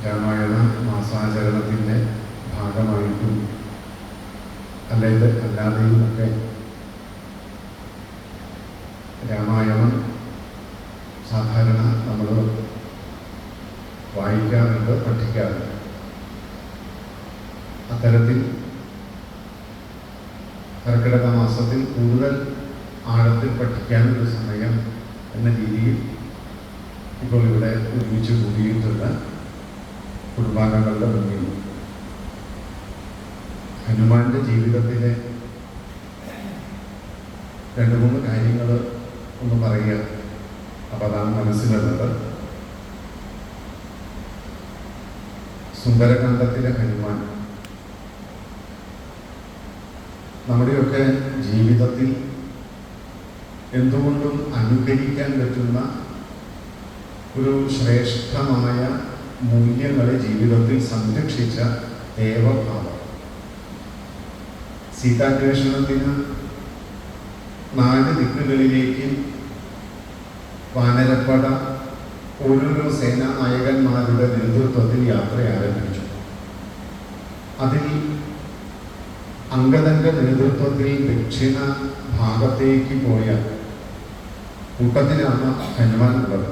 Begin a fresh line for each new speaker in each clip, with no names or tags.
രാമായണ മാസാചരണത്തിൻ്റെ ഭാഗമായിട്ടും അല്ലാതെയും ഒക്കെ രാമായണം സാധാരണ നമ്മൾ വായിക്കാറുണ്ട്, പഠിക്കാറുണ്ട്. അത്തരത്തിൽ കർക്കിടക മാസത്തിൽ കൂടുതൽ ആഴത്തിൽ പഠിക്കാനൊരു സമയം എന്ന രീതിയിൽ ഇപ്പോൾ ഇവിടെ ഒരുമിച്ച് കൂടിയിട്ടുള്ള കുടുംബാംഗങ്ങളുടെ മുന്നിൽ ഹനുമാന്റെ ജീവിതത്തിലെ 2-3 കാര്യങ്ങൾ ഒന്ന് പറയുക. അപ്പോൾ അതാണ് മനസ്സിലുള്ളത്. സുന്ദരകാന്ഡത്തിലെ ഹനുമാൻ നമ്മുടെയൊക്കെ ജീവിതത്തിൽ എന്തുകൊണ്ടും അനുകരിക്കാൻ പറ്റുന്ന ഒരു ശ്രേഷ്ഠമായ മൂല്യങ്ങളെ ജീവിതത്തിൽ സംരക്ഷിച്ച ദേവഭാവം. സീതാന്വേഷണത്തിന് 4 ദിക്കുകളിലേക്ക് വാനരപ്പട ഓരോരോ സേനാനായകന്മാരുടെ നേതൃത്വത്തിൽ യാത്ര ആരംഭിച്ചു. അതിൽ അംഗദന്റെ നേതൃത്വത്തിൽ ദക്ഷിണ ഭാഗത്തേക്ക് പോയ കൂട്ടത്തിലാണ് ഹനുമാൻ ഉള്ളത്.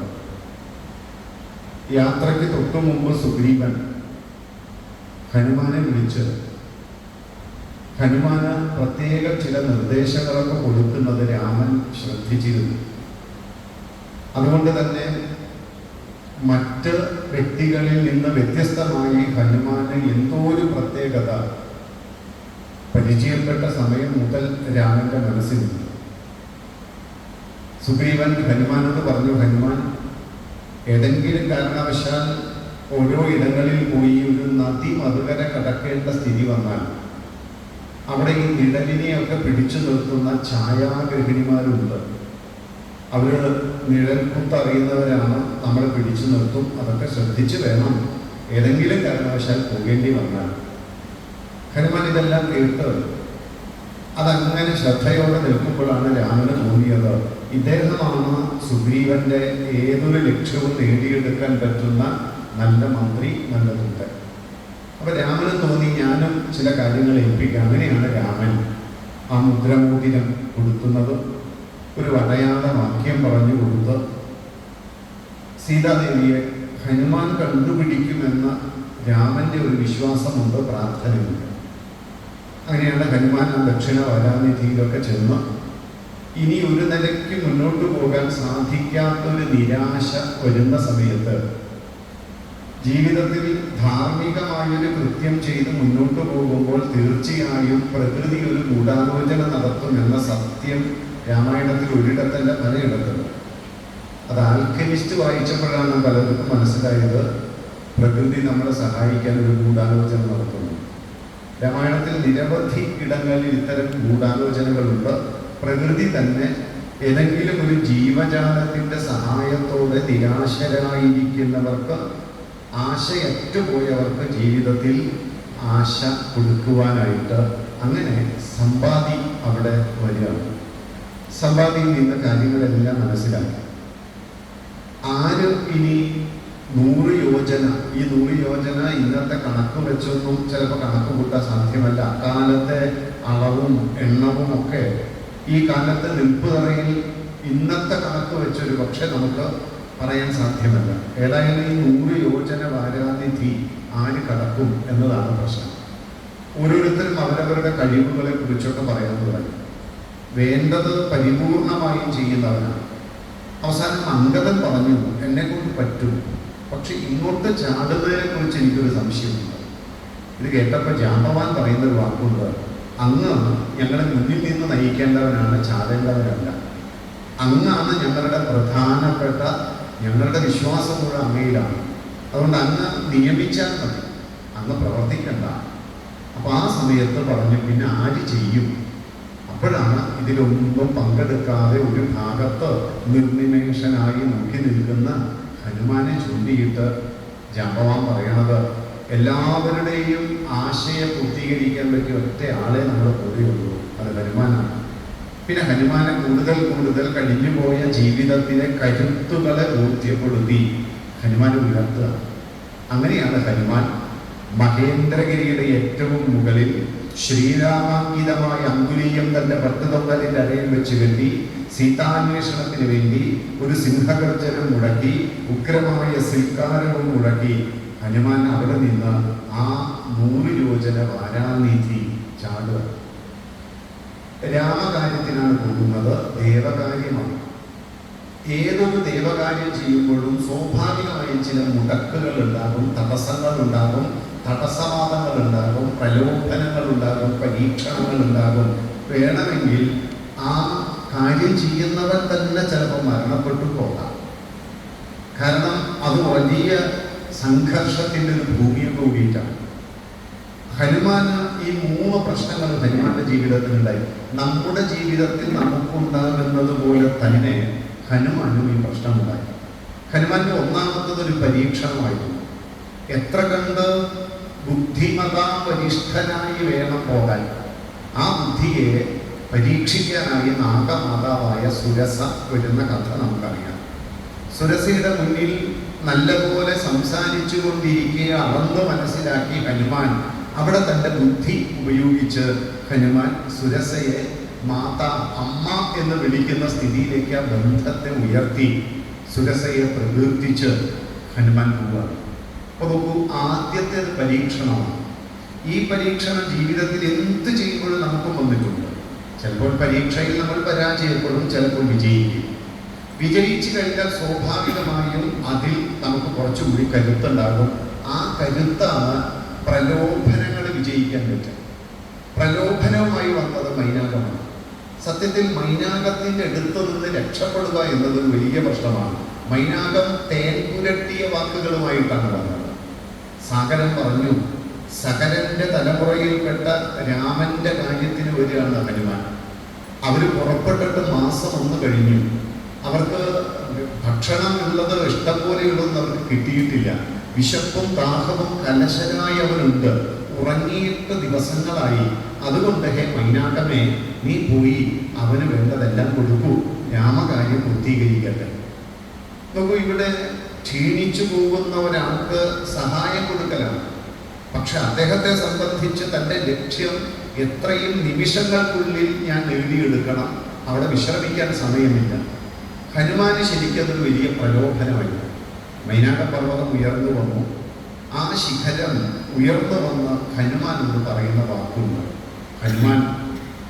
യാത്രയ്ക്ക് തൊട്ടു മുമ്പ് സുഗ്രീവൻ ഹനുമാനെ വിളിച്ച് ഹനുമാന് പ്രത്യേക ചില നിർദ്ദേശങ്ങളൊക്കെ കൊടുക്കുന്നത് രാമൻ ശ്രദ്ധിച്ചിരുന്നു. അതുകൊണ്ട് തന്നെ മറ്റ് വ്യക്തികളിൽ നിന്ന് വ്യത്യസ്തമായി ഹനുമാന് എന്തോ ഒരു പ്രത്യേകത പരിചയപ്പെട്ട സമയം മുതൽ രാമന്റെ മനസ്സിലുണ്ട്. സുഗ്രീവൻ ഹനുമാനോട് പറഞ്ഞു, ഹനുമാൻ, ഏതെങ്കിലും കാരണവശാൽ ഓരോ ഇടങ്ങളിൽ പോയി ഒരു നദി മറുകര കടക്കേണ്ട സ്ഥിതി വന്നാൽ അവിടെ ഈ നിഴലിനെയൊക്കെ പിടിച്ചു നിർത്തുന്ന ഛായാഗ്രഹിണിമാരുണ്ട്. അവർ നിഴൽക്കുത്തറിയുന്നവരാണ്, നമ്മളെ പിടിച്ചു നിർത്തും. അതൊക്കെ ശ്രദ്ധിച്ചു വേണം ഏതെങ്കിലും കാരണവശാൽ പോകേണ്ടി വന്നാൽ. ഹനുമാൻ ഇതെല്ലാം കേട്ട് അതങ്ങനെ ശ്രദ്ധയോടെ നിൽക്കുമ്പോഴാണ് രാമന് തോന്നിയത്, ഇദ്ദേഹമാണ് സുഗ്രീവന്റെ ഏതൊരു ലക്ഷ്യവും നേടിയെടുക്കാൻ പറ്റുന്ന നല്ല മന്ത്രി, നല്ല ദൂതൻ. അപ്പൊ രാമന് തോന്നി, ഞാനും ചില കാര്യങ്ങൾ ഏൽപ്പിക്കാം. അങ്ങനെയാണ് രാമൻ ആ മുദ്രമോതിരം കൊടുക്കുന്നത്. ഒരു അടയാള വാക്യം പറഞ്ഞു കൊടുത്ത് സീതാദേവിയെ ഹനുമാൻ കണ്ടുപിടിക്കുമെന്ന രാമന്റെ ഒരു വിശ്വാസമുണ്ട്, പ്രാർത്ഥനയുണ്ട്. അങ്ങനെയാണ് ഹനുമാൻ ആ ദക്ഷിണ വരാനിധിയിലൊക്കെ ചെന്ന് ഇനി ഒരു നിലയ്ക്ക് മുന്നോട്ട് പോകാൻ സാധിക്കാത്തൊരു നിരാശ വരുന്ന സമയത്ത് ജീവിതത്തിൽ ധാർമ്മികമായൊരു കൃത്യം ചെയ്ത് മുന്നോട്ട് പോകുമ്പോൾ തീർച്ചയായും പ്രകൃതി ഒരു ഗൂഢാലോചന നടത്തുമെന്ന സത്യം രാമായണത്തിൽ ഒരിടത്തല്ല പലയിടത്തുണ്ട്. അത് ആൽക്കെമിസ്റ്റ് വായിച്ചപ്പോഴാണ് പലർക്കും മനസ്സിലായത് പ്രകൃതി നമ്മളെ സഹായിക്കാൻ ഒരു ഗൂഢാലോചന നടത്തുന്നു. രാമായണത്തിൽ നിരവധി ഇടങ്ങളിൽ ഇത്തരം ഗൂഢാലോചനകളുണ്ട്. പ്രകൃതി തന്നെ ഏതെങ്കിലും ഒരു ജീവജാലത്തിന്റെ സഹായത്തോടെ നിരാശരായിരിക്കുന്നവർക്ക്, ആശയറ്റുപോയവർക്ക് ജീവിതത്തിൽ ആശ കൊടുക്കുവാനായിട്ട് അങ്ങനെ സമ്പാദി അവിടെ വരികയാണ്. സമ്പാദിയിൽ നിന്ന് കാര്യങ്ങളെല്ലാം മനസ്സിലാക്കി. ആര് ഇനി 100 യോജന, ഈ 100 യോജന ഇന്നത്തെ കണക്ക് വെച്ചൊന്നും ചിലപ്പോൾ കണക്ക് കൂട്ടാൻ സാധ്യമല്ല. അക്കാലത്തെ അളവും എണ്ണവും ഒക്കെ ഈ കാലത്തെ നിൽപ്പ് തറയിൽ ഇന്നത്തെ കണക്ക് വെച്ചൊരു പക്ഷെ നമുക്ക് പറയാൻ സാധ്യമല്ല. ഏതായാലും ഈ 100 യോജന വാരാനിധി ആര് കടക്കും എന്നതാണ് പ്രശ്നം. ഓരോരുത്തരും അവരവരുടെ കഴിവുകളെ കുറിച്ചൊക്കെ പറയാൻ തുടങ്ങി. വേണ്ടത് പരിപൂർണമായും ചെയ്യുന്നവനാണ്. അവസാനം അംഗദൻ പറഞ്ഞു, എന്നെ കൊണ്ട് പറ്റും, പക്ഷെ ഇങ്ങോട്ട് ചാടുന്നതിനെ കുറിച്ച് എനിക്കൊരു സംശയമുണ്ട്. ഇത് കേട്ടപ്പോൾ ജാമ്പവാൻ പറയുന്നൊരു വാക്കുണ്ട്, അങ്ങ് ഞങ്ങളെ മുന്നിൽ നിന്ന് നയിക്കേണ്ടവനാണ്, ചാടേണ്ടവരല്ല. അങ്ങാണ് ഞങ്ങളുടെ പ്രധാനപ്പെട്ട, ഞങ്ങളുടെ വിശ്വാസം മുഴുവൻ അങ്ങയിലാണ്. അതുകൊണ്ട് അങ്ങ് നിയമിച്ചാൽ മതി, അങ്ങ് പ്രവർത്തിക്കണ്ട. അപ്പൊ ആ സമയത്ത് പറഞ്ഞു, പിന്നെ ആര് ചെയ്യും? അപ്പോഴാണ് ഇതിലൊന്നും പങ്കെടുക്കാതെ ഒരു ഭാഗത്ത് നിർനിമേഷനായി നോക്കി നിൽക്കുന്ന ഹനുമാനെ ചൂണ്ടിയിട്ട് ജാമ്പവാൻ പറയണത്, എല്ലാവരുടെയും ആശയം പൂർത്തീകരിക്കാൻ പറ്റിയ ഒറ്റ ആളെ നമ്മൾ കൂടെയുള്ളൂ, അത് ഹനുമാനാണ്. പിന്നെ ഹനുമാനെ കൂടുതൽ കൂടുതൽ കഴിഞ്ഞുപോയ ജീവിതത്തിലെ കരുത്തുകളെ ബോധ്യപ്പെടുത്തി ഹനുമാൻ ഉയർത്തുക. അങ്ങനെയാണ് ഹനുമാൻ മഹേന്ദ്രഗിരിയുടെ ഏറ്റവും മുകളിൽ ശ്രീരാമാങ്കിതമായ അങ്കുലീയം തന്റെ പട്ടുതൊണ്ടലിന്റെ അരയിൽ വെച്ച് കെട്ടി സീതാന്വേഷണത്തിന് വേണ്ടി ഒരു സിംഹഗർജനം മുടക്കി ഉഗ്രമായ സിൽക്കാരവും മുടക്കി ഹനുമാൻ അവിടെ നിന്ന് ആ 100 യോജന വാരാനിധി ചാടുക. രാമകാര്യത്തിനാണ് പോകുന്നത്, ദേവകാര്യമാണ്. ഏതൊരു ദേവകാര്യം ചെയ്യുമ്പോഴും സ്വാഭാവികമായും ചില മുടക്കുകൾ ഉണ്ടാകും, തടസ്സങ്ങൾ ഉണ്ടാകും, തടസ്സവാദങ്ങൾ ഉണ്ടാകും, പ്രലോഭനങ്ങൾ ഉണ്ടാകും, പരീക്ഷണങ്ങൾ ഉണ്ടാകും. വേണമെങ്കിൽ ആ കാര്യം ചെയ്യുന്നവൻ തന്നെ ചിലപ്പോൾ മരണപ്പെട്ടു പോകാം. കാരണം അത് വലിയ സംഘർഷത്തിൻ്റെ ഒരു ഭൂമിയെ കൂടിയിട്ടാണ്. ഹനുമാന് ഈ 3 പ്രശ്നങ്ങൾ ഹനുമാന്റെ ജീവിതത്തിലുണ്ടായി. നമ്മുടെ ജീവിതത്തിൽ നമുക്കുണ്ടാകുന്നത് പോലെ തന്നെ ഹനുമാനും ഈ പ്രശ്നമുണ്ടായി. ഹനുമാന്റെ ഒന്നാമത്തത് ഒരു പരീക്ഷണമായിരുന്നു. എത്ര കണ്ട് ബുദ്ധിമതാപരിഷ്ഠനായി വേണം പോകാൻ. ആ ബുദ്ധിയെ പരീക്ഷിക്കാനായി നാഗമാതാവായ സുരസ വരുന്ന കഥ നമുക്കറിയാം. സുരസയുടെ മുന്നിൽ നല്ലപോലെ സംസാരിച്ചു കൊണ്ടിരിക്കെ അളന്ന് മനസ്സിലാക്കി ഹനുമാൻ അവിടെ തൻ്റെ ബുദ്ധി ഉപയോഗിച്ച് ഹനുമാൻ സുരസയെ മാതാ, അമ്മ എന്ന് വിളിക്കുന്ന സ്ഥിതിയിലേക്ക് ആ ബന്ധത്തെ ഉയർത്തി സുരസയെ പ്രകീർത്തിച്ച് ഹനുമാൻ പോവുകയാണ്. അപ്പോൾ നോക്കൂ, ആദ്യത്തെ പരീക്ഷണമാണ്. ഈ പരീക്ഷണം ജീവിതത്തിൽ എന്ത് ചെയ്യുമ്പോഴും നമുക്കും വന്നിട്ടുണ്ട്. ചിലപ്പോൾ പരീക്ഷയിൽ നമ്മൾ പരാജയപ്പെടും, ചിലപ്പോൾ വിജയിക്കും. വിജയിച്ചു കഴിഞ്ഞാൽ സ്വാഭാവികമായും അതിൽ നമുക്ക് കുറച്ചുകൂടി കരുത്തുണ്ടാകും. ആ കരുത്താണ് പ്രലോഭനങ്ങൾ വിജയിക്കാൻ പറ്റും. പ്രലോഭനവുമായി വന്നത് മൈനാകമാണ്. സത്യത്തിൽ മൈനാകത്തിൻ്റെ അടുത്ത് നിന്ന് രക്ഷപ്പെടുക എന്നത് വലിയ പ്രശ്നമാണ്. മൈനാകം തേൻ പുരട്ടിയ വാക്കുകളുമായിട്ടാണ് വന്നത്. സാഗരൻ പറഞ്ഞു, സകരന്റെ തലമുറയിൽപ്പെട്ട രാമന്റെ കാര്യത്തിന് വരികയാണ് ഹനുമാൻ. അവർ പുറപ്പെട്ടിട്ട് മാസം 1 കഴിഞ്ഞു. അവർക്ക് ഭക്ഷണം ഉള്ളത് ഇഷ്ടം പോലെയുള്ളതൊന്നും അവർക്ക് കിട്ടിയിട്ടില്ല. വിശപ്പും ദാഹവും കലശനായി അവനുണ്ട്. ഉറങ്ങിയിട്ട് ദിവസങ്ങളായി. അതുകൊണ്ട് ഹേ മൈനാകമേ, നീ പോയി അവന് വേണ്ടതെല്ലാം കൊടുക്കൂ, രാമകാര്യം പൂർത്തീകരിക്കട്ടെ. നോക്കൂ, ഇവിടെ ക്ഷീണിച്ചു പോകുന്ന ഒരാൾക്ക് സഹായം കൊടുക്കലാണ്. പക്ഷെ അദ്ദേഹത്തെ സംബന്ധിച്ച് തൻ്റെ ലക്ഷ്യം എത്രയും നിമിഷങ്ങൾക്കുള്ളിൽ ഞാൻ നേടിയെടുക്കണം, അവിടെ വിശ്രമിക്കാൻ സമയമില്ല. ഹനുമാന് ശരിക്കതൊരു വലിയ പ്രലോഭനമായി. മൈനാക പർവ്വതം ഉയർന്നു വന്നു. ആ ശിഖരം ഉയർന്നു വന്ന് ഹനുമാനോട് പറയുന്ന വാക്കുണ്ട്. ഹനുമാൻ,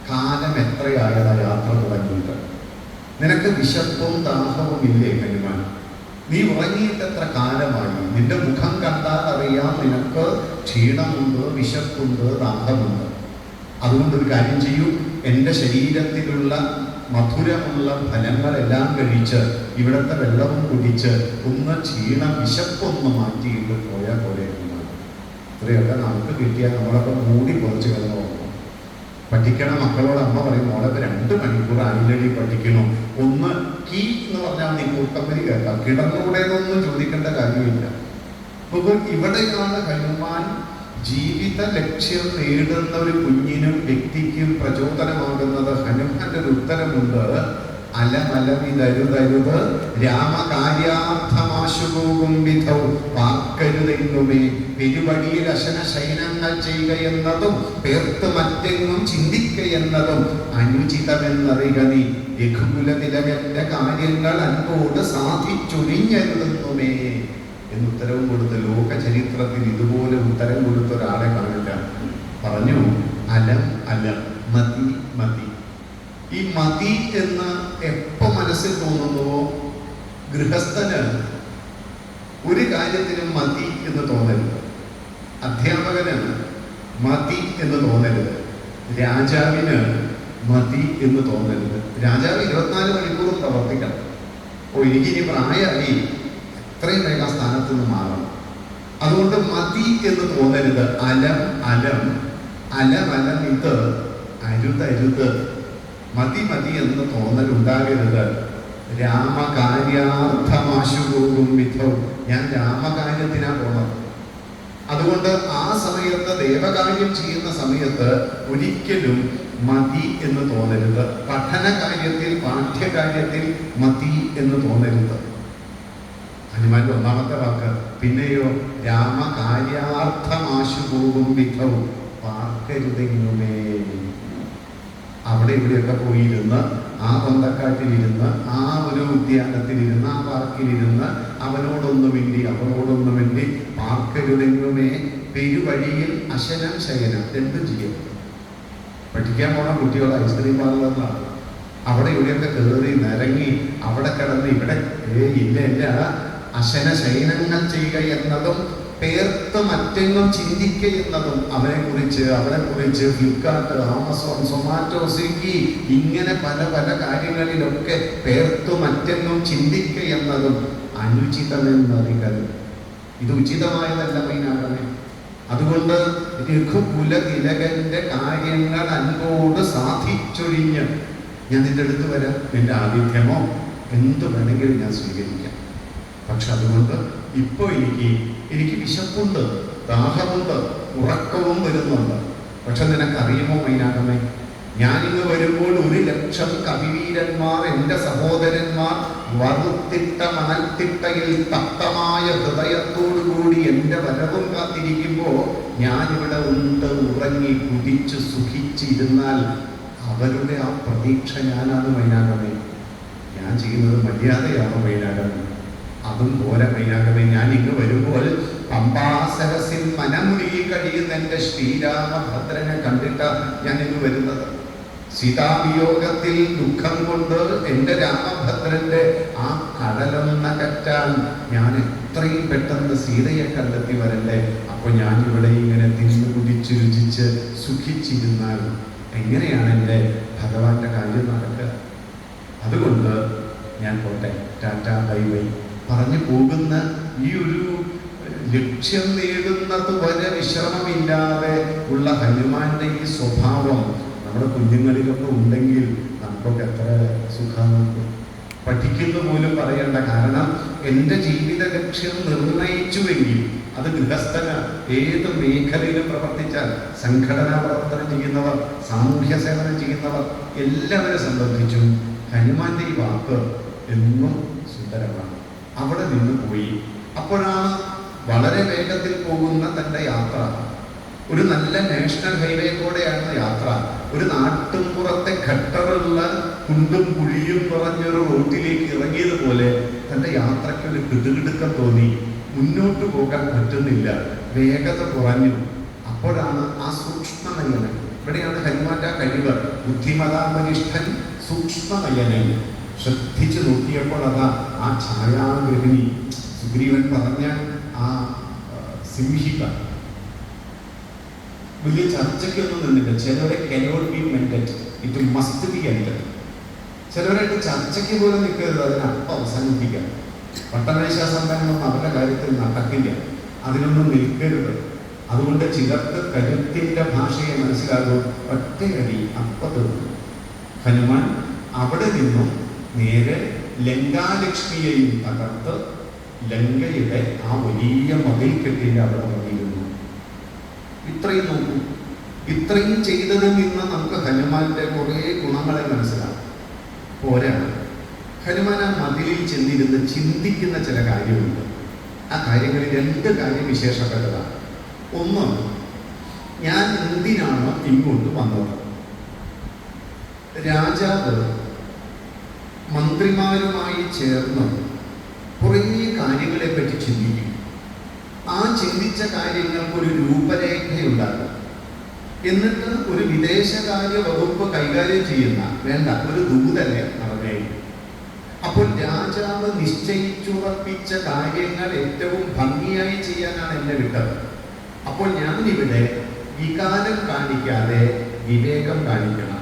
കാലം എത്രയായതാ യാത്ര തുടങ്ങിയിട്ട്? നിനക്ക് വിശപ്പും ദാഹവും ഇല്ലേ ഹനുമാൻ? നീ ഉറങ്ങിയിട്ട് എത്ര കാലമായി? നിന്റെ മുഖം കണ്ടാൽ അറിയാം നിനക്ക് ക്ഷീണമുണ്ട്, വിശപ്പുണ്ട്, ദാഹമുണ്ട്. അതുകൊണ്ടൊരു കാര്യം ചെയ്യൂ, എൻ്റെ ശരീരത്തിലുള്ള മധുരമുള്ള ഫലങ്ങളെല്ലാം കഴിച്ച് ഇവിടുത്തെ വെള്ളവും കുടിച്ച് ഒന്ന് ക്ഷീണം വിശപ്പൊന്ന് മാറ്റിയിട്ട് പോയാൽ പോലെ. ഇത്രയൊക്കെ നമുക്ക് കിട്ടിയാൽ നമ്മളൊക്കെ മൂടി കുറച്ച് കിടന്നു പോകും. പഠിക്കണം മക്കളോട് അമ്മ പറയും, മോളൊക്കെ 2 മണിക്കൂർ ആയില്ലടി പഠിക്കണം. ഒന്ന് കീ എന്ന് പറഞ്ഞാൽ നീ കൂട്ടമ്പരി കേൾക്കാം, കിടന്നൂടേതൊന്നും ചോദിക്കേണ്ട കാര്യമില്ല. അപ്പോൾ ഇവിടെയാണ് ഹനുമാൻ ജീവിത ലക്ഷ്യം നേടുന്ന ഒരു കുഞ്ഞിനും വ്യക്തിക്കും പ്രചോദനമാകുന്നത്. ഹനുമാന്റെ ഒരു ഉത്തരമുണ്ട്, അലമലമിതരുതരുത് രാമകാര്യാർത്ഥമാശുപോകും വിധൗ വാക്കരുതെന്നുമേ പെരുവടിയിൽ അശന ശയനങ്ങൾ ചെയ്യുക എന്നതും പേർത്ത് മറ്റെങ്ങും ചിന്തിക്കയെന്നതും അനുചിതമെന്നറിക നീ രഘുകുലതിലകന്റെ കാര്യങ്ങൾ അൻപോട് സാധിച്ചൊരിഞ്ഞരുതെന്നുമേ എന്ന് ഉത്തരവും കൊടുത്ത് ലോക ചരിത്രത്തിൽ ഇതുപോലെ ഉത്തരം കൊടുത്ത ഒരാളെ കാണില്ല. പറഞ്ഞു, അലം അലം, മതി മതി. ഈ മതി എന്ന് എപ്പോൾ മനസ്സിൽ തോന്നുന്നുവോ, ഗൃഹസ്ഥന് ഒരു കാര്യത്തിനും മതി എന്ന് തോന്നരുത്. അധ്യാപകന് മതി എന്ന് തോന്നരുത്. രാജാവിന് മതി എന്ന് തോന്നരുത്. രാജാവ് 24 മണിക്കൂറും പ്രവർത്തിക്കണം. എനിക്കിനി പ്രായമായി, എത്രയും വേഗം സ്ഥാനത്ത് നിന്ന് മാറണം. അതുകൊണ്ട് മതി എന്ന് തോന്നരുത്. അലം അലം, അലമലം, ഇത് അരുതരുത്. മതി മതി എന്ന് തോന്നലുണ്ടാകരുത്. രാമകാര്യാർത്ഥമാശുപോകും വിധവും, ഞാൻ രാമകാര്യത്തിനാണ് പോണത്. അതുകൊണ്ട് ആ സമയത്ത് ദേവകാര്യം ചെയ്യുന്ന സമയത്ത് ഒരിക്കലും മതി എന്ന് തോന്നരുത്. പഠന കാര്യത്തിൽ, പാഠ്യകാര്യത്തിൽ മതി എന്ന് തോന്നരുത്. ഹനുമാന്റെ ഒന്നാമത്തെ വാക്ക്. പിന്നെയോ രാമകാര്യാർത്ഥമാശു പോകും വിധവും പാർക്കരുതെങ്ങുമേ. അവിടെ ഇവിടെയൊക്കെ പോയിരുന്ന് ആ കൊന്തക്കാട്ടിലിരുന്ന് ആ ഒരു ഉദ്യാനത്തിലിരുന്ന് ആ പാർക്കിലിരുന്ന് അവനോടൊന്നു വേണ്ടി അവളോടൊന്നു വേണ്ടി പാർക്കരുതെങ്ങുമേ പെരുവഴിയിൽ അശനം ശയനം രണ്ടും ചെയ്യും. പഠിക്കാൻ പോണ കുട്ടികൾ ഐസ്ക്രീം പാർലറിലാണ്. അവിടെ ഇവിടെയൊക്കെ കയറി നിരങ്ങി അവിടെ കിടന്ന് ഇവിടെ ഇല്ല അശന ശയനങ്ങൾ ചെയ്യുക എന്നതും പേർത്ത് മറ്റെങ്ങും ചിന്തിക്കുക എന്നതും അവരെ കുറിച്ച് ഫ്ലിപ്കാർട്ട്, ആമസോൺ, സൊമാറ്റോ, സ്വിഗ്ഗി ഇങ്ങനെ പല പല കാര്യങ്ങളിലൊക്കെ പേർത്തു മറ്റെങ്ങും ചിന്തിക്കുക എന്നതും അനുചിതമെന്നറികരുത്. ഇത് ഉചിതമായതല്ല മൈനാകമേ. അതുകൊണ്ട് രഘുകുല തിലകന്റെ കാര്യങ്ങൾ അൻപോട് സാധിച്ചൊഴിഞ്ഞ് ഞാൻ നിന്റെ അടുത്ത് വരാം, നിന്റെ ആതിഥ്യമോ എന്തു വേണമെങ്കിലും ഞാൻ സ്വീകരിക്കാം. പക്ഷെ അതുകൊണ്ട് ഇപ്പോൾ എനിക്ക് വിശപ്പുണ്ട്, ദാഹമുണ്ട്, ഉറക്കവും വരുന്നുണ്ട്. പക്ഷെ നിനക്കറിയുമോ മൈനാകമേ, ഞാനിങ്ങ് വരുമ്പോൾ 1,00,000 കവിവീരന്മാർ എൻ്റെ സഹോദരന്മാർ വറുത്തിട്ട മണൽത്തിട്ടയിൽ തപ്തമായ ഹൃദയത്തോടുകൂടി എൻ്റെ വരവും കാത്തിരിക്കുമ്പോൾ ഞാനിവിടെ ഉണ്ട് ഉറങ്ങി കുടിച്ച് സുഖിച്ചിരുന്നാൽ അവരുടെ ആ പ്രതീക്ഷ ഞാനാണ് മൈനാകമേ. ഞാൻ ചെയ്യുന്നത് മര്യാദയാണോ മൈനാകമേ? അതും പോലെ മൈനാകമേ. ഞാൻ ഇങ്ങ് വരുമ്പോൾ പമ്പാസരസിൽ മനമുരുകി കഴിയുന്ന എൻ്റെ ശ്രീരാമഭദ്രനെ കണ്ടിട്ടാണ് ഞാൻ ഇങ്ങ് വരുന്നത്. സീതാവിയോഗത്തിൽ ദുഃഖം കൊണ്ട് എൻ്റെ രാമഭദ്രന്റെ ആ കടലൊന്നകറ്റാൻ ഞാൻ എത്രയും പെട്ടെന്ന് സീതയെ കണ്ടെത്തി വരണ്ടേ. അപ്പോൾ ഞാനിവിടെ ഇങ്ങനെ തിന്നു കുടിച്ച് രുചിച്ച് സുഖിച്ചിരുന്നാൽ എങ്ങനെയാണ് എൻ്റെ ഭഗവാന്റെ കാര്യം നടക്കുക? അതുകൊണ്ട് ഞാൻ പോട്ടെ, ടാറ്റ ബൈ ബൈ പറഞ്ഞു പോകുന്ന ഈ ഒരു ലക്ഷ്യം നേടുന്നത് വരെ വിശ്രമമില്ലാതെ ഉള്ള ഹനുമാന്റെ ഈ സ്വഭാവം നമ്മുടെ കുഞ്ഞുങ്ങളിലൊക്കെ ഉണ്ടെങ്കിൽ നമുക്കൊക്കെ എത്ര സുഖമാണ്. പഠിക്കുന്നു പോലും പറയേണ്ട. കാരണം എൻ്റെ ജീവിത ലക്ഷ്യം നിർണയിച്ചുവെങ്കിൽ അത് ഗൃഹസ്ഥന് ഏത് മേഖലയിലും പ്രവർത്തിച്ചാൽ, സംഘടനാ പ്രവർത്തനം ചെയ്യുന്നവർ, സാമൂഹ്യ സേവനം ചെയ്യുന്നവർ എല്ലാവരെ സംബന്ധിച്ചും ഹനുമാന്റെ ഈ വാക്ക് എന്നും സുന്ദരമാണ്. അവിടെ നിന്ന് പോയി. അപ്പോഴാണ് വളരെ വേഗത്തിൽ പോകുന്ന തൻ്റെ യാത്ര. ഒരു നല്ല നാഷണൽ ഹൈവേ കൂടെയാണ് യാത്ര. ഒരു നാട്ടുംപുറത്തെ ഘട്ടമുള്ള കുണ്ടും കുഴിയും നിറഞ്ഞൊരു റോട്ടിലേക്ക് ഇറങ്ങിയതുപോലെ തൻ്റെ യാത്രയ്ക്ക് ഒരു കിടുകിടുക്കം തോന്നി. മുന്നോട്ട് പോകാൻ പറ്റുന്നില്ല, വേഗത കുറഞ്ഞു. അപ്പോഴാണ് ആ സൂക്ഷ്മനയനം. ഇവിടെയാണ് ഹനുമാന്റെ കഴിവ്. ബുദ്ധിമതാമനിഷ്ഠൻ സൂക്ഷ്മനയനൻ. ശ്രദ്ധിച്ചു നോക്കിയപ്പോൾ അതാ ആ ഛായാഗ്രഹിണി സുഗ്രീവൻ പറഞ്ഞ ആ സിംഹിക വലിയ ചർച്ചയ്ക്കൊന്നും നിന്നില്ല. ചിലവരെ cannot be mended, it must be ended. ചിലവരായിട്ട് ചർച്ചയ്ക്ക് പോലും നിൽക്കരുത്, അതിനപ്പം അവസാനിപ്പിക്കാം. പട്ടമേശാസമ്പന്നൊന്നും അവരുടെ കാര്യത്തിൽ നടക്കില്ല, അതിനൊന്നും നിൽക്കരുത്. അതുകൊണ്ട് ചിലർക്ക് കരുത്തിന്റെ ഭാഷയെ മനസ്സിലാകും. ഒറ്റയടി അപ്പത്ത് ഹനുമാൻ അവിടെ നിന്നും നേരെ ലങ്കാലക്ഷ്മിയെയും തകർത്ത് ലങ്കയുടെ ആ വലിയ മതിൽക്കെട്ടിന്റെ അവിടെ വന്നിരുന്നു. ഇത്രയും നോക്കൂ. ഇത്രയും ചെയ്തതിൽ നിന്ന് നമുക്ക് ഹനുമാന്റെ കുറേ ഗുണങ്ങളെ മനസ്സിലാകും. പോരാ, ഹനുമാൻ ആ മതിലിൽ ചെന്നിരുന്ന് ചിന്തിക്കുന്ന ചില കാര്യമുണ്ട്. ആ കാര്യങ്ങളിൽ 2 കാര്യം വിശേഷപ്പെട്ടതാണ്. ഒന്ന്, ഞാൻ എന്തിനാണ് ഇങ്ങോട്ട് വന്നത്? രാജാവ് മന്ത്രിമാരുമായി ചേർന്ന് കുറേ കാര്യങ്ങളെ പറ്റി ചിന്തിക്കും. ആ ചിന്തിച്ച കാര്യങ്ങൾക്ക് ഒരു രൂപരേഖയുണ്ടാകും. എന്നിട്ട് ഒരു വിദേശകാര്യ വകുപ്പ് കൈകാര്യം ചെയ്യുന്ന ഒരു ദൂതനെ നടന്നേക്കും. അപ്പോൾ രാജാവ് നിശ്ചയിച്ചുറപ്പിച്ച കാര്യങ്ങൾ ഏറ്റവും ഭംഗിയായി ചെയ്യാനാണ് എന്നെ വിട്ടത്. അപ്പോൾ ഞാനിവിടെ വികാരം കാണിക്കാതെ വിവേകം കാണിക്കണം,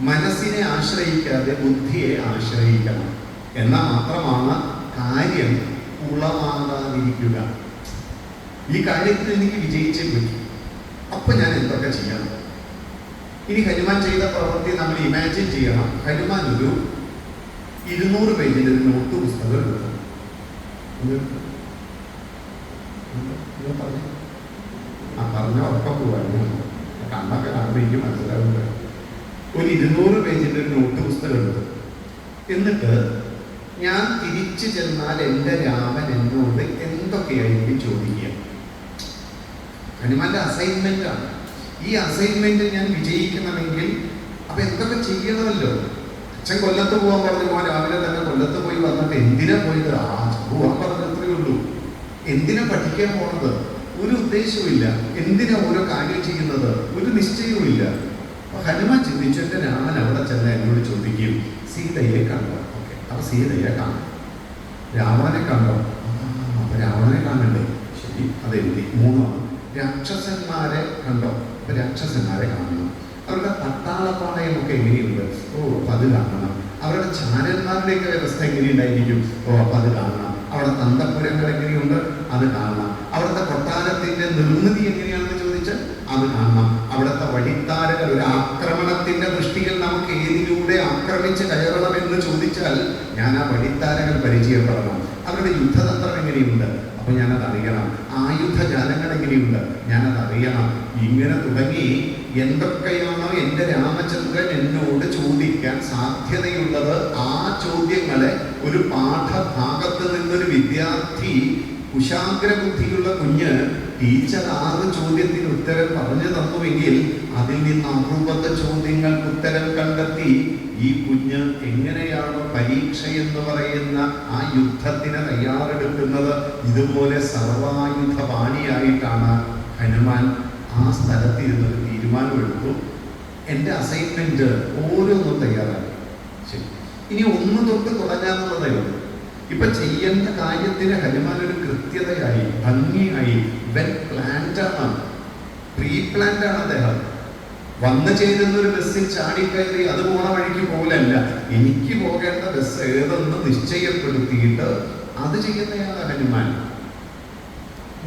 മനസ്സിനെ ആശ്രയിക്കാതെ ബുദ്ധിയെ ആശ്രയിക്കണം. എന്നാൽ മാത്രമാണ് കാര്യം ഉളവാകാതിരിക്കുക. ഈ കാര്യത്തിൽ എനിക്ക് വിജയിച്ചേ പറ്റും. അപ്പൊ ഞാൻ എന്തൊക്കെ ചെയ്യണം? ഇനി ഹനുമാൻ ചെയ്ത പ്രവൃത്തി നമ്മൾ ഇമാജിൻ ചെയ്യണം. ഹനുമാൻ ഒരു 200 പേജിന്റെ ഒരു നോട്ട് പുസ്തകം എടുത്തു. പറഞ്ഞ ഉറക്കം പോവായിരുന്നു, കണ്ണൊക്കെ കാണുമ്പോൾ എനിക്ക് മനസ്സിലാവുന്നത്. ഒരു 200 പേജിന്റെ ഒരു നോട്ട് പുസ്തകം എടുത്തു. എന്നിട്ട് ഞാൻ തിരിച്ചു ചെന്നാൽ എൻ്റെ രാമൻ എന്നോട് എന്തൊക്കെയായിരിക്കും ചോദിക്കുക? ഹനുമാന്റെ അസൈൻമെന്റ് ആണ്. ഈ അസൈൻമെന്റ് ഞാൻ വിജയിക്കണമെങ്കിൽ അപ്പൊ എന്തൊക്കെ ചെയ്യണമല്ലോ. അച്ഛൻ കൊല്ലത്ത് പോകാൻ പറഞ്ഞു, പോകാൻ രാവിലെ തന്നെ കൊല്ലത്ത് പോയി വന്നിട്ട് എന്തിനാ പോയത്? പോകാൻ പറഞ്ഞത്രേ ഉള്ളൂ. എന്തിനാ പഠിക്കാൻ പോണത്? ഒരു ഉദ്ദേശവുമില്ല. എന്തിനാ ഓരോ കാര്യം ചെയ്യുന്നത്? ഒരു നിശ്ചയവും ഇല്ല. അപ്പൊ ഹനുമാൻ ചിന്തിച്ചു, എൻ്റെ രാമൻ അവിടെ ചെന്ന് എന്നോട് ചോദിക്കും, സീതയെ കണ്ടോ? ഓക്കെ, അപ്പൊ സീതയെ കാണും. രാവണനെ കണ്ടോ? അപ്പൊ രാവണനെ കാണണ്ടേ? ശരി, അതെഴുതി. മൂന്നാണ്, രാക്ഷസന്മാരെ കണ്ടോ? അപ്പൊ രാക്ഷസന്മാരെ കാണണം. അവരുടെ പട്ടാളപ്പാളയമൊക്കെ എങ്ങനെയുണ്ട്? അപ്പൊ അത് കാണണം. അവരുടെ ചാരന്മാരുടെയൊക്കെ വ്യവസ്ഥ എങ്ങനെയുണ്ടായിരിക്കും? അപ്പൊ അത് കാണണം. അവിടെ തന്തപുരങ്ങൾ എങ്ങനെയുണ്ട്? അത് കാണണം. അവിടുത്തെ കൊട്ടാരത്തിന്റെ നിർമ്മിതി എങ്ങനെയാണെന്ന് ചോദിച്ചാൽ അത് കാണണം. അവിടുത്തെ വഴിത്താരകൾ, ഒരു ആക്രമണത്തിന്റെ ദൃഷ്ടിയിൽ നമുക്ക് ഏതിലൂടെ ആക്രമിച്ച് കയറണമെന്ന് ചോദിച്ചാൽ ഞാൻ ആ വഴിത്താരകൾ പരിചയപ്പെടണം. അവരുടെ യുദ്ധതന്ത്രം എങ്ങനെയുണ്ട്? അപ്പൊ ഞാനത് അറിയണം. ആയുധജാലങ്ങൾ എങ്ങനെയുണ്ട്? ഞാനത് അറിയണം. ഇങ്ങനെ തുടങ്ങി എന്തൊക്കെയാണോ എൻ്റെ രാമചന്ദ്രൻ എന്നോട് ചോദിക്കാൻ സാധ്യതയുള്ളത്, ആ ചോദ്യങ്ങളെ ഒരു പാഠഭാഗത്ത് നിന്നൊരു വിദ്യാർത്ഥി, കുശാഗ്രബുദ്ധിയുള്ള കുഞ്ഞ്, ടീച്ചർ 6 ചോദ്യത്തിന് ഉത്തരം പറഞ്ഞു തന്നുവെങ്കിൽ അതിൽ നിന്ന് 60 ചോദ്യങ്ങൾക്ക് ഉത്തരം കണ്ടെത്തി ഈ കുഞ്ഞ് എങ്ങനെയാണ് പരീക്ഷ എന്ന് പറയുന്ന ആ യുദ്ധത്തിന് തയ്യാറെടുക്കുന്നത്? ഇതുപോലെ സർവായുധപാണിയായിട്ടാണ് ഹനുമാൻ ആ സ്ഥലത്തിരുന്നൊരു തീരുമാനമെടുത്തു. എൻ്റെ അസൈൻമെന്റ് ഓരോന്നും തയ്യാറാക്കി. ശരി, ഇനി 1 തൊട്ട് തുടങ്ങാന്നുള്ളതേ ഉള്ളൂ. ഇപ്പൊ ചെയ്യേണ്ട കാര്യത്തിന് ഹനുമാൻ ഒരു കൃത്യതയായി, ഭംഗിയായി, വെൽ പ്ലാൻഡ് ആണ്, പ്രീ പ്ലാൻഡ് ആണ് അദ്ദേഹം. വന്നു ചേരുന്ന ഒരു ബസ്സിൽ ചാടിക്കയറി അത് പോണ വഴിക്ക് പോലല്ല, എനിക്ക് പോകേണ്ട ബസ് ഏതെന്ന് നിശ്ചയപ്പെടുത്തിയിട്ട് അത് ചെയ്യുന്നതാണ് ഹനുമാൻ.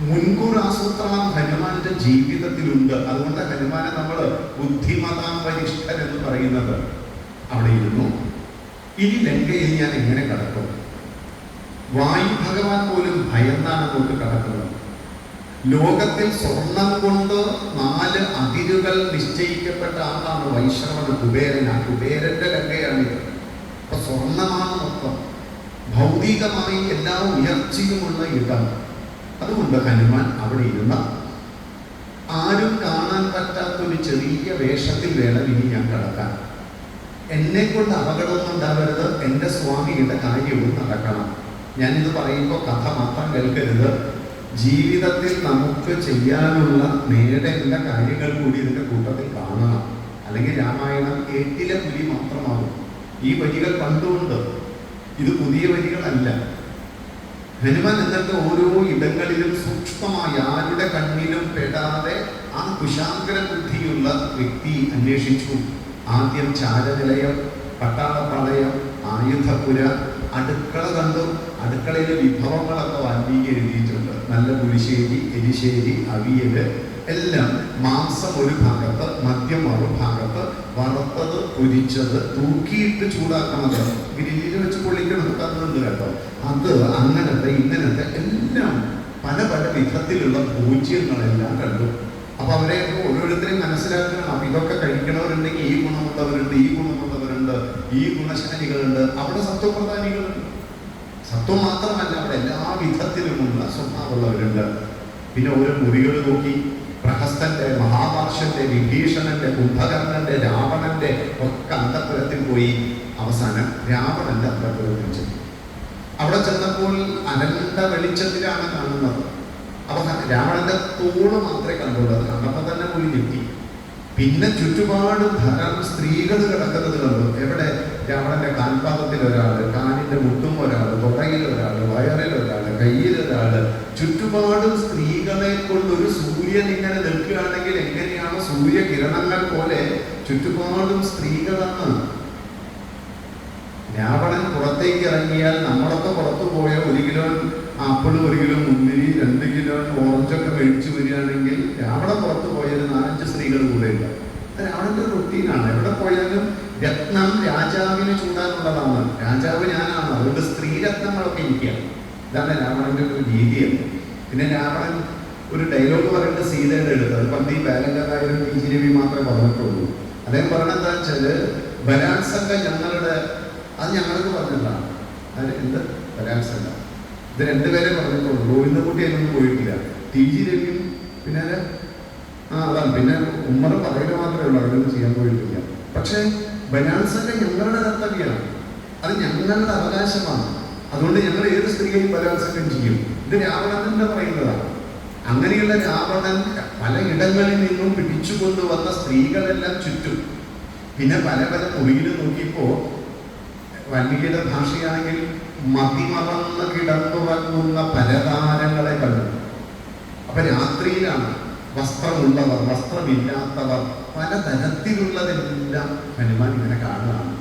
മുൻകൂർ ആസൂത്രണം ഹനുമാന്റെ ജീവിതത്തിലുണ്ട്. അതുകൊണ്ട് ഹനുമാനെ നമ്മൾ ബുദ്ധിമതാം വരിഷ്ഠൻ എന്ന് പറയുന്നത്. അവിടെ ഇരുന്നു, ഇനി ലങ്കയിൽ ഞാൻ എങ്ങനെ കടക്കും? വായു ഭഗവാൻ പോലും ഭയന്നാണ് അങ്ങോട്ട് കടക്കുന്നത്. ലോകത്തിൽ സ്വർണം കൊണ്ട് 4 അതിരുകൾ നിശ്ചയിക്കപ്പെട്ട ആളാണ് വൈശ്രവണ കുബേരൻ. ആ കുബേരന്റെ ലങ്കയാണിത്. അപ്പൊ സ്വർണമാണ് മൊത്തം. ഭൗതികമായി എല്ലാ ഉയർച്ചയുമുള്ള ഇടം. അതുകൊണ്ട് ഹനുമാൻ അവിടെ ഇരുന്ന ആരും കാണാൻ പറ്റാത്തൊരു ചെറിയ വേഷത്തിൽ വേണം ഇനി ഞാൻ കടക്കാൻ. എന്നെ കൊണ്ട് അപകടമൊന്നും ഉണ്ടാവരുത്, എൻ്റെ സ്വാമിയുടെ കാര്യവും നടക്കണം. ഞാനിത് പറയുമ്പോൾ കഥ മാത്രം കേൾക്കരുത്. ജീവിതത്തിൽ നമുക്ക് ചെയ്യാനുള്ള നേടേണ്ട കാര്യങ്ങൾ കൂടി ഇതിൻ്റെ കൂട്ടത്തിൽ കാണണം. അല്ലെങ്കിൽ രാമായണം ഏട്ടിലെ പുലി മാത്രമാകും. ഈ വരികൾ പണ്ടുണ്ട്, ഇത് പുതിയ വരികളല്ല. ഹനുമാൻ എന്നിട്ട് ഓരോ ഇടങ്ങളിലും സൂക്ഷ്മമായി ആരുടെ കണ്ണിലും പെടാതെ ആ കുശാഗ്ര ബുദ്ധിയുള്ള വ്യക്തി അന്വേഷിച്ചു. ആദ്യം ചാരനിലയം, പട്ടാളപ്പാളയം, ആയുധപുര, അടുക്കള കണ്ടു. അടുക്കളയിലെ വിഭവങ്ങളൊക്കെ വാൽമീകി എഴുതിയിട്ടുണ്ട്. നല്ല പുളിശ്ശേരി, എരിശ്ശേരി, അവിയല് എല്ലാം. മാംസം ഒരു ഭാഗത്ത്, മദ്യം മറുഭാഗത്ത്, വറുത്തത്, പൊരിച്ചത്, തൂക്കിയിട്ട് ചൂടാക്കണത്, ഗ്രില്ലിൽ വെച്ച് പൊള്ളിക്കണം തന്നുണ്ട് കേട്ടോ. അത് അങ്ങനത്തെ ഇങ്ങനത്തെ എല്ലാം പല പല വിധത്തിലുള്ള ഭോജ്യങ്ങളെല്ലാം കണ്ടു. അപ്പൊ അവരെ ഓരോരുത്തരെയും മനസ്സിലാക്കണം. അപ്പൊ ഇതൊക്കെ കഴിക്കണവരുണ്ടെങ്കിൽ ഈ ഗുണമുള്ളവരുണ്ട്, ഈ ഗുണമുള്ളവരുണ്ട്, ഈ ഗുണശാലികളുണ്ട്. അവിടെ സത്വപ്രധാനികളുണ്ട്. സത്വം മാത്രമല്ല, അവിടെ എല്ലാ വിധത്തിലുമുള്ള സ്വഭാവമുള്ളവരുണ്ട്. പിന്നെ ഓരോ മുറികൾ നോക്കി. പ്രഹസ്തന്റെ, മഹാഭാർഷന്റെ, വിഭീഷണന്റെ, കുംഭകർണന്റെ, രാവണന്റെ ഒക്കെ അന്തഃപുരത്തിൽ പോയി. അവസാനം രാവണന്റെ അന്തഃപുരത്തിൽ ചെന്നു. അവിടെ ചെന്നപ്പോൾ അനന്ത വെളിച്ചത്തിലാണ് കാണുന്നത്. അപ്പൊ രാവണന്റെ തോള് മാത്രമേ കണ്ടുള്ളൂ. അത് കണ്ടപ്പോൾ തന്നെ പുള്ളി ഞെട്ടി. പിന്നെ ചുറ്റുപാട് ധാരാളം സ്ത്രീകൾ കിടക്കുന്നത് കണ്ടു. എവിടെ? രാവണന്റെ കാൽപാദത്തിൽ ഒരാള്, കാലിന്റെ മുട്ടും ഒരാള്, തുടയിൽ ഒരാള്, വയറിൽ ഒരാള്, കയ്യിൽ ഒരാള്. ചുറ്റുപാട് സ്ത്രീകളെ കൊണ്ടൊരു സൂര്യൻ ഇങ്ങനെ നിൽക്കുകയാണെങ്കിൽ എങ്ങനെയാണ് സൂര്യകിരണങ്ങൾ പോലെ ചുറ്റുപാടും സ്ത്രീകളാണ്. രാവണൻ പുറത്തേക്ക് ഇറങ്ങിയാൽ നമ്മളൊക്കെ പുറത്തു പോയ 1 കിലോ ആപ്പിൾ, 1 കിലോ മുന്തിരി, 2 കിലോ ഓറഞ്ചൊക്കെ മേടിച്ചു വരികയാണെങ്കിൽ രാവണൻ പുറത്തു പോയാൽ 4-5 സ്ത്രീകൾ കൂടെ ഇല്ല. രാവണന്റെ റൊട്ടീനാണ്. എവിടെ പോയാലും രത്നം രാജാവിന് ചൂടാനുള്ളതാണ്. രാജാവ് ഞാനാണ്, അതുകൊണ്ട് സ്ത്രീരത്നങ്ങളൊക്കെ എനിക്കാണ്. ഇതാണ് രാവണന്റെ ഒരു രീതിയാണ്. പിന്നെ രാവണൻ ഒരു ഡയലോഗ് പറയുന്നത് സീതയുടെ എടുത്തത്. പണ്ട് ഈ ബാലങ്കനായാലും ടി രവി മാത്രമേ പറഞ്ഞിട്ടുള്ളൂ. അദ്ദേഹം പറഞ്ഞത് എന്താ വെച്ചാല്, ബലാത്സംഗം അത് ഞങ്ങൾക്ക് പറഞ്ഞതാണ്. അതിന് എന്ത് ബലാത്സംഗം. ഇത് രണ്ടുപേരെ പറഞ്ഞിട്ടുള്ളൂ. ഗോവിന്ദൻകുട്ടി അതിനൊന്നും പോയിട്ടില്ല. TG രവിയും പിന്നെ അതാണ്. പിന്നെ ഉമ്മർ പറയുക മാത്രമേ ഉള്ളൂ, അവരൊന്നും ചെയ്യാൻ പോയിട്ടില്ല. പക്ഷേ ബലാത്സംഗം ഞങ്ങളുടെ കർത്തവ്യമാണ്, അത് ഞങ്ങളുടെ അവകാശമാണ്. അതുകൊണ്ട് ഞങ്ങൾ ഏത് സ്ത്രീയെയും ബലാത്സംഗം ചെയ്യും. ഇത് രാവണന്റെ പറയുന്നതാണ്. അങ്ങനെയുള്ള രാവണൻ പലയിടങ്ങളിൽ നിന്നും പിടിച്ചുകൊണ്ടുവന്ന സ്ത്രീകളെല്ലാം ചുറ്റും. പിന്നെ പല പല മുറിയിൽ നോക്കിയപ്പോ വാൽമീകിയുടെ ഭാഷയാണെങ്കിൽ മതിമറന്ന് കിടന്നുറങ്ങുന്ന പലതാരങ്ങളെ കണ്ടു. അപ്പൊ രാത്രിയിലാണ് വസ്ത്രമുള്ളവർ, വസ്ത്രമില്ലാത്തവർ, പലതരത്തിലുള്ളതെല്ലാം ഹനുമാൻ ഇങ്ങനെ കാണുകയാണ്.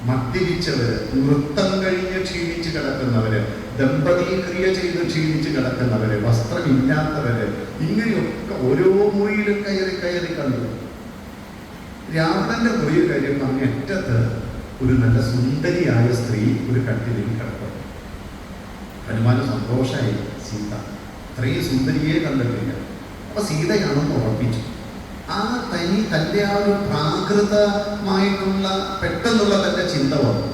മദ്യപിച്ചവര്, നൃത്തം കഴിഞ്ഞ് ക്ഷീണിച്ച് കിടക്കുന്നവര്, ദമ്പതീക്രിയ ചെയ്ത് ക്ഷീണിച്ച് കിടക്കുന്നവര്, വസ്ത്രമില്ലാത്തവര്, ഇങ്ങനെയൊക്കെ ഓരോ മുറിയിലും കയറി കയറി കണ്ടു. രാവണന്റെ മുറിയിൽ കയറിയപ്പോൾ അങ്ങേറ്റത്ത് ഒരു നല്ല സുന്ദരിയായ സ്ത്രീ ഒരു കട്ടിലിൽ കിടക്കും. ഹനുമാന് സന്തോഷമായി. സീത അത്രയും സുന്ദരിയെ കണ്ടിട്ടില്ല. അപ്പൊ സീതയാണെന്ന് ഉറപ്പിച്ചു. ആ തന്റെ ആ ഒരു പ്രാകൃതമായിട്ടുള്ള പെട്ടെന്നുള്ള തന്റെ ചിന്ത വന്നു.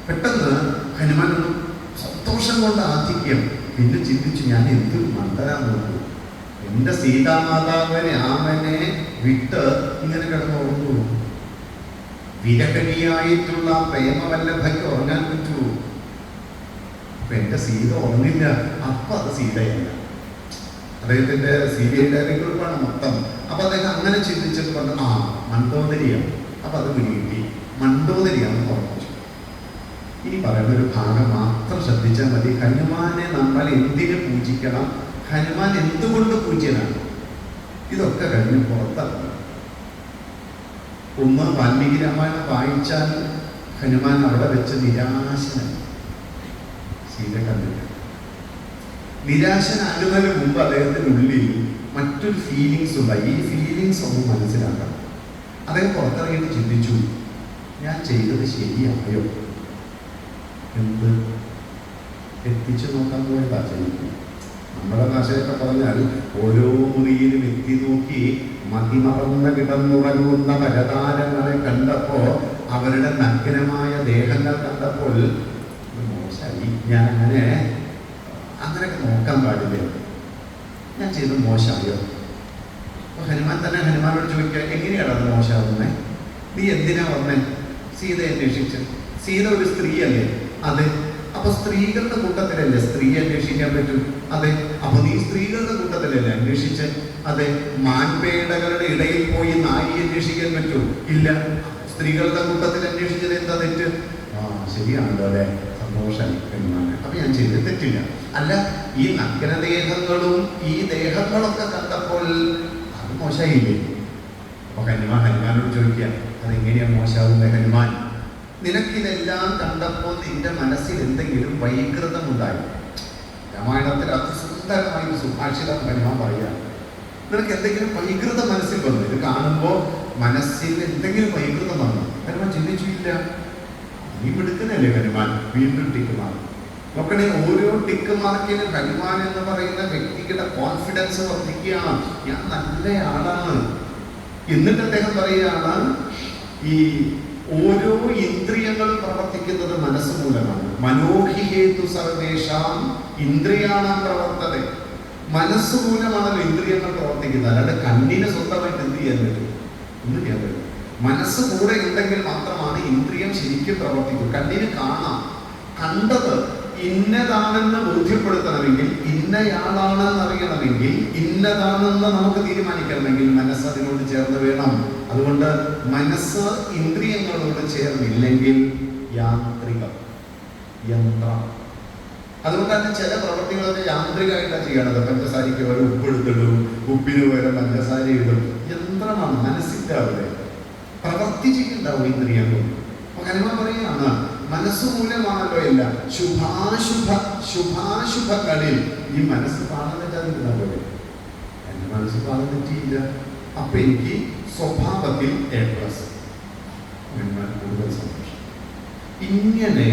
പെട്ടെന്ന് ഹനുമാൻ ഒരു സന്തോഷം കൊണ്ട് ആധിക്യം. പിന്നെ ചിന്തിച്ചു, ഞാൻ എന്തൊരു മണ്ടനാ നോക്കൂ, എന്റെ സീതാമാതാവ് രാമനെ വിട്ട് ഇങ്ങനെ കിടന്നുറങ്ങൂ. വിരകണിയായിട്ടുള്ള പ്രേമവല്ലഭയ്ക്ക് ഉറങ്ങാൻ പറ്റുമോ? അപ്പൊ എന്റെ സീത ഉറങ്ങില്ല. അപ്പൊ അത് സീതയല്ല, അദ്ദേഹത്തിന്റെ CBI ഡയറി ഗ്രൂപ്പാണ് മൊത്തം. അപ്പൊ അദ്ദേഹം അങ്ങനെ ചിന്തിച്ചത് പറഞ്ഞു, മണ്ഡോദരിയാണ്. അപ്പൊ അത് പിടികിട്ടി, മണ്ഡോദരിയാണെന്ന് ഉറപ്പിച്ചു. ഇനി പറയുന്ന ഒരു ഭാഗം മാത്രം ശ്രദ്ധിച്ചാൽ മതി. ഹനുമാനെ നമ്മൾ എന്തിനു പൂജിക്കണം, ഹനുമാൻ എന്തുകൊണ്ട് പൂജ്യനാണ്, ഇതൊക്കെ കഴിഞ്ഞ് പുറത്തിറങ്ങി. ഒന്ന്, വാൽമീകി രാമായണം വായിച്ചാൽ ഹനുമാൻ അവിടെ വെച്ച് നിരാശനായി. സീത കണ്ടില്ല. നിരാശനാകുന്നതിന് മുമ്പ് അദ്ദേഹത്തിന് ഉള്ളിൽ മറ്റൊരു ഫീലിങ്സ് ഉണ്ടായി. ഈ ഫീലിങ്സ് ഒന്ന് മനസ്സിലാക്കണം. അദ്ദേഹം പുറത്തിറങ്ങിയിട്ട് ചിന്തിച്ചു, ഞാൻ ചെയ്തത് ശരിയായോ? എന്ത് എത്തിച്ചു നോക്കാൻ പോയതാ ചെയ്തു. നമ്മുടെ ഭാഷയൊക്കെ പറഞ്ഞാൽ ഓരോ മുറിയിലും എത്തി നോക്കി മതിമറന്ന് കിടന്നുറങ്ങുന്ന പരതാരങ്ങളെ കണ്ടപ്പോ, അവരുടെ നഗ്നമായ ദേഹങ്ങൾ കണ്ടപ്പോൾ മോശമായി, ഞാൻ അങ്ങനെയൊക്കെ നോക്കാൻ പാടില്ല, ഞാൻ ചെയ്ത് മോശമായോ? അപ്പൊ ഹനുമാൻ തന്നെ ഹനുമാനോട് ചോദിക്കുക, എങ്ങനെയാണ് അത് മോശമാകുന്നേ? നീ എന്തിനാ വന്നേ? സീതയെ അന്വേഷിച്ച്. സീത ഒരു സ്ത്രീയല്ലേ? അതെ. അപ്പൊ സ്ത്രീകളുടെ കൂട്ടത്തിലല്ലേ സ്ത്രീയെ അന്വേഷിക്കാൻ പറ്റും? അതെ. അപ്പൊ നീ സ്ത്രീകളുടെ കൂട്ടത്തിലല്ലേ അന്വേഷിച്ച്? അതെ. മാൻപേടകളുടെ ഇടയിൽ പോയി നായി അന്വേഷിക്കാൻ പറ്റൂ? ഇല്ല. സ്ത്രീകളുടെ കൂട്ടത്തിൽ അന്വേഷിച്ചത് എന്താ തെറ്റ്? ശരിയാണല്ലോ അല്ലെ, സന്തോഷമായി ഹനുമാന്. അപ്പൊ ഞാൻ ചെയ്ത് തെറ്റില്ല. അല്ല, ഈ നഗ്നദേഹങ്ങളും ഈ ദേഹങ്ങളൊക്കെ കണ്ടപ്പോൾ അത് മോശമായില്ലേ? അപ്പൊ ഹനുമാനോട് ചോദിക്കുക, അതെങ്ങനെയാ മോശമാകുന്നത്? ഹനുമാൻ, നിനക്കിതെല്ലാം കണ്ടപ്പോൾ നിന്റെ മനസ്സിൽ എന്തെങ്കിലും വൈകൃതമുണ്ടായി? രാമായണത്തിൽ അതിസുന്ദരമായ ഒരു സുഭാഷിതം ഹനുമാൻ പറയുകയാണ്. നിനക്ക് എന്തെങ്കിലും വൈകൃതം മനസ്സിൽ വന്നു, ഇത് കാണുമ്പോൾ മനസ്സിൽ എന്തെങ്കിലും വൈകൃതം വന്നു. ഹനുമാൻ ചിന്തിച്ചില്ല. നീ മിടുക്കനല്ലേ ഹനുമാൻ? വീണ്ടും ടിക്ക് മാർക്ക് നോക്കണേ. ഓരോ ടിക്ക് മാർക്കിനും ഹനുമാൻ എന്ന് പറയുന്ന വ്യക്തിയുടെ കോൺഫിഡൻസ് വർദ്ധിക്കുകയാണ്. ഞാൻ നല്ല ആളാണ്. എന്നിട്ട് അദ്ദേഹം പറയുകയാണ്, ഈ ഓരോ ഇന്ദ്രിയങ്ങളും പ്രവർത്തിക്കുന്നത് മനസ്സ് മൂലമാണ്. മനോഹിഹേതു സർവേഷാം ഇന്ദ്രിയാണാം പ്രവർത്തത. മനസ്സ് മൂലമാണല്ലോ ഇന്ദ്രിയങ്ങൾ പ്രവർത്തിക്കുന്നത്. അല്ലാണ്ട് കണ്ണിന് സ്വന്തമായിട്ട് എന്ത് ചെയ്യാൻ പറ്റും? ഒന്നും ചെയ്യാൻ പറ്റും. മനസ്സ് കൂടെ ഉണ്ടെങ്കിൽ മാത്രമാണ് ഇന്ദ്രിയം ശരിക്കും പ്രവർത്തിക്കും. കണ്ണിന് കാണാം, കണ്ടത് ഇന്നതാണെന്ന് ബോധ്യപ്പെടുത്തണമെങ്കിൽ, ഇന്നയാളാണെന്ന് അറിയണമെങ്കിൽ, ഇന്നതാണെന്ന് നമുക്ക് തീരുമാനിക്കണമെങ്കിൽ മനസ്സ് അതിനോട് ചേർന്ന് വേണം. അതുകൊണ്ട് മനസ്സ് ഇന്ദ്രിയങ്ങളോട് ചേർന്നില്ലെങ്കിൽ യാന്ത്രികം, യന്ത്രം. അതുകൊണ്ടാണ് ചില പ്രവൃത്തികളൊക്കെ യാന്ത്രികമായിട്ടാണ് ചെയ്യണത്. പഞ്ചസാരയ്ക്ക് പകരം ഉപ്പെടുത്തിടും, ഉപ്പിന് പകരം പഞ്ചസാര ഇടും. യന്ത്രമാണ്, മനസ്സിന്റെ അവിടെ പ്രവർത്തിച്ചിട്ടുണ്ടാവും ഇന്ദ്രിയങ്ങൾ. അപ്പൊ ഹനുമാൻ പറയുകയാണ്, മനസ്സ് മൂലമാണല്ലോ എല്ലാം. ശുഭാശുഭങ്ങളിൽ ഈ മനസ്സ് പാഠം തെറ്റാതിരുന്ന പോലെ എന്റെ മനസ്സ് പാഠം തെറ്റിയില്ല. അപ്പൊ എനിക്ക് സ്വഭാവത്തിൽ A+. കൂടുതൽ സന്തോഷം. ഇങ്ങനെ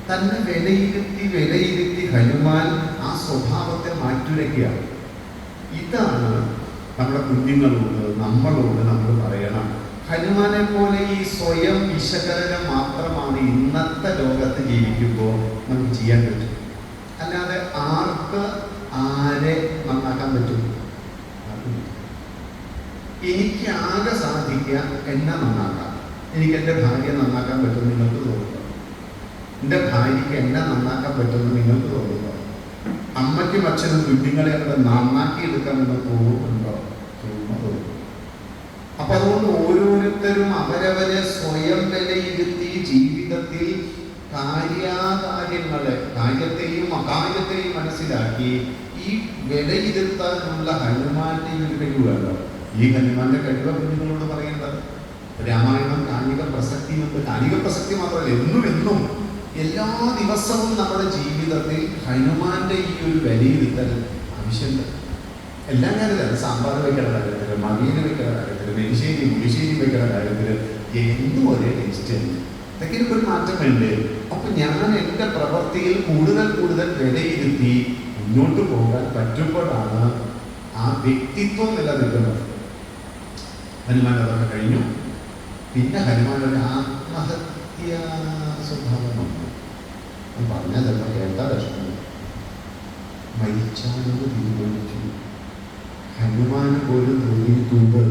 തന്നെ വിലയിരുത്തി ഹനുമാൻ ആ സ്വഭാവത്തെ മാറ്റുരയ്ക്കുകയാണ്. ഇതാണ് നമ്മുടെ കുഞ്ഞുങ്ങളോട് നമ്മളോട് നമ്മൾ പറയണം. ഹനുമാനെ പോലെ ഈ സ്വയം വിശകലനം മാത്രമാണ് ഇന്നത്തെ ലോകത്ത് ജീവിക്കുമ്പോൾ നമുക്ക് ചെയ്യാൻ പറ്റും. അല്ലാതെ ആർക്ക് ആരെ നന്നാക്കാൻ പറ്റും? എനിക്ക് ആകെ സാധിക്കുക എന്നെ നന്നാക്കാം. എനിക്ക് എൻ്റെ ഭാര്യയെ നന്നാക്കാൻ പറ്റുമെന്ന് നിങ്ങൾക്ക് തോന്നുക. എൻ്റെ ഭാര്യയ്ക്ക് എന്നെ നന്നാക്കാൻ പറ്റുമെന്ന് നിങ്ങൾക്ക് തോന്നുക. അമ്മയ്ക്കും അച്ഛനും കുഞ്ഞുങ്ങളെ അവിടെ നന്നാക്കി എടുക്കാമെന്ന് തോന്നുന്നുണ്ടോ? തോന്നുന്നു. അപ്പൊ അതുകൊണ്ട് ഓരോരുത്തരും അവരവരെ സ്വയം വിലയിരുത്തി ജീവിതത്തിൽ കാര്യാകാര്യങ്ങളെ, കാര്യത്തെയും അകാര്യത്തെയും മനസ്സിലാക്കി ഈ വിലയിരുത്താനുള്ള ഹനുമാന്റെ ഒരു കഴിവാണോ? ഈ ഹനുമാന്റെ കഴിവ് കുഞ്ഞുങ്ങളോട് പറയേണ്ടത്. രാമായണം കാലിക പ്രസക്തിയുണ്ട്. കാലിക പ്രസക്തി മാത്രമല്ല, എന്നും എല്ലാ ദിവസവും നമ്മുടെ ജീവിതത്തിൽ ഹനുമാന്റെ ഈ ഒരു വിലയിരുത്തൽ ആവശ്യമുണ്ട്. എല്ലാം കാര്യത്തില്ല. സാമ്പാർ വയ്ക്കുന്ന കാര്യത്തിൽ, മീൻ വയ്ക്കുന്ന കാര്യത്തിൽ, മുളിശ്ശേരി വയ്ക്കുന്ന കാര്യത്തിൽ എന്നും ഒരേ ടേസ്റ്റ് ഉണ്ട്. ഇതൊക്കെ എനിക്കൊരു മാറ്റം വേണ്ടേ? അപ്പൊ ഞാൻ എൻ്റെ പ്രവൃത്തിയിൽ കൂടുതൽ വിലയിരുത്തി മുന്നോട്ട് പോകാൻ പറ്റുമ്പോഴാണ് ആ വ്യക്തിത്വം നിലനിൽക്കുന്നത്. ഹനുമാൻ അതൊക്കെ കഴിഞ്ഞു. പിന്നെ ഹനുമാൻ ഒരു ആത്മഹത്യ സ്വഭാവമാണ്. പറഞ്ഞാൽ ചിലപ്പോൾ കേട്ടാ ലക്ഷണം. മരിച്ചാണെന്ന് തീരുമാനിച്ചു. ഹനുമാന് പോലും തോന്നിയിട്ടുണ്ട്